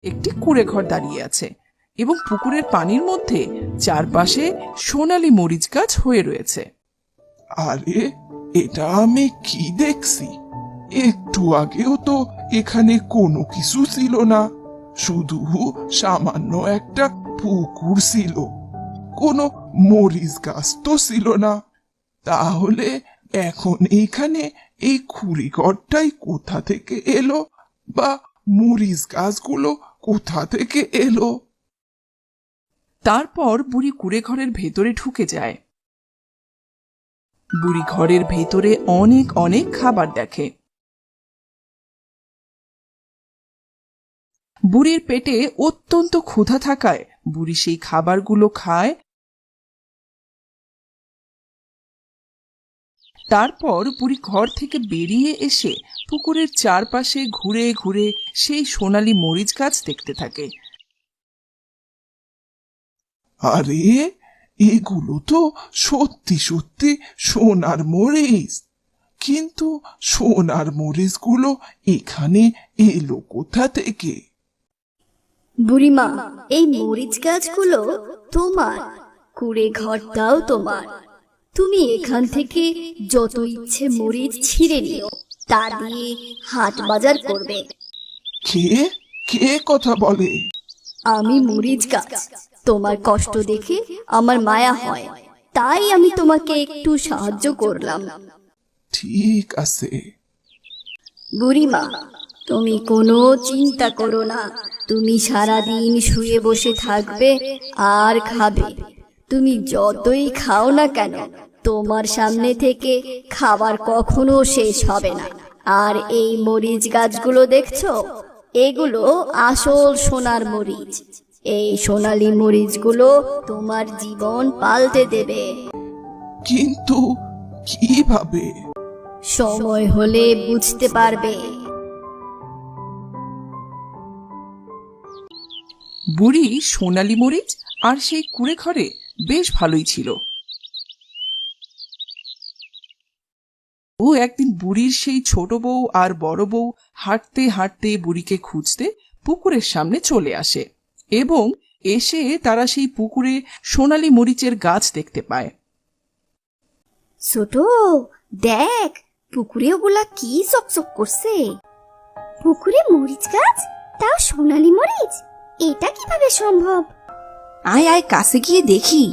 একটি কুঁড়ে ঘর দাঁড়িয়ে আছে এবং পুকুরের পানির মধ্যে চারপাশে সোনালী মরিচ গাছ হয়ে রয়েছে। আরে, এটা আমি কি দেখছি? একটু আগেও তো এখানে কোনো কিছু ছিল না, শুধু সামান্য একটা পুকুর ছিল, কোনো মরিচ গাছ তো ছিল না। তাহলে এখন এইখানে এই খুঁড়িঘরটাই কোথা থেকে এলো, বা মরিচ গাছগুলো কোথা থেকে এলো? তারপর বুড়ি কুঁড়ে ঘরের ভেতরে ঢুকে যায়। বুড়ি ঘরের ভেতরে অনেক অনেক খাবার দেখে। বুড়ির পেটে অত্যন্ত ক্ষুধা থাকায় বুড়ি সেই খাবারগুলো খায়। তারপর বুড়ি ঘর থেকে বেরিয়ে এসে পুকুরের চারপাশে ঘুরে ঘুরে সেই সোনালী মরিচ গাছ দেখতে থাকে। আরে, এগুলো তো সত্যি সত্যি সোনার মরিচ, কিন্তু সোনার মরিচগুলো এখানে এলো কোথা থেকে? বুড়িমা, এই মরিচ গাছগুলো তোমার, কুঁড়ে ঘরটাও তোমার। তুমি এখান থেকে যত ইচ্ছে মরিচ ছিঁড়ে নিও, তা দিয়ে হাট বাজার করবে। কে কে কথা বলে? আমি মরিচ গাছ, তোমার কষ্ট দেখে আমার মায়া হয়, তাই আমি তোমাকে একটু সাহায্য করলাম। ঠিক আছে। বুড়িমা, তুমি কোনো চিন্তা করো না, তুমি সারাদিন শুয়ে বসে থাকবে আর খাবে। তুমি যতই খাও না কেন, তোমার সামনে থেকে খাবার কখনো শেষ হবে না। আর এই মরিচ গাছগুলো দেখছো, এগুলো আসল সোনার মরিচ। এই সোনালী মরিচগুলো তোমার জীবন পাল্টে দেবে। কিন্তু কিভাবে? সময় হলে বুঝতে পারবে। বুড়ি সোনালী মরিচ আর সেই কুঁড়ে ঘরে বেশ ভালোই ছিল। ও একদিন বুড়ির সেই ছোট বউ আর বড় বউ হাঁটতে হাঁটতে বুড়িকে খুঁজতে পুকুরের সামনে চলে আসে এবং এসে তারা সেই পুকুরে সোনালী মরিচের গাছ দেখতে পায়। ছোট, দেখ পুকুরে ওগুলা কি চকচক করছে। পুকুরে মরিচ গাছ, তাও সোনালী মরিচ, এটা কিভাবে সম্ভব? আয় আয় কাছে গিয়ে দেখি।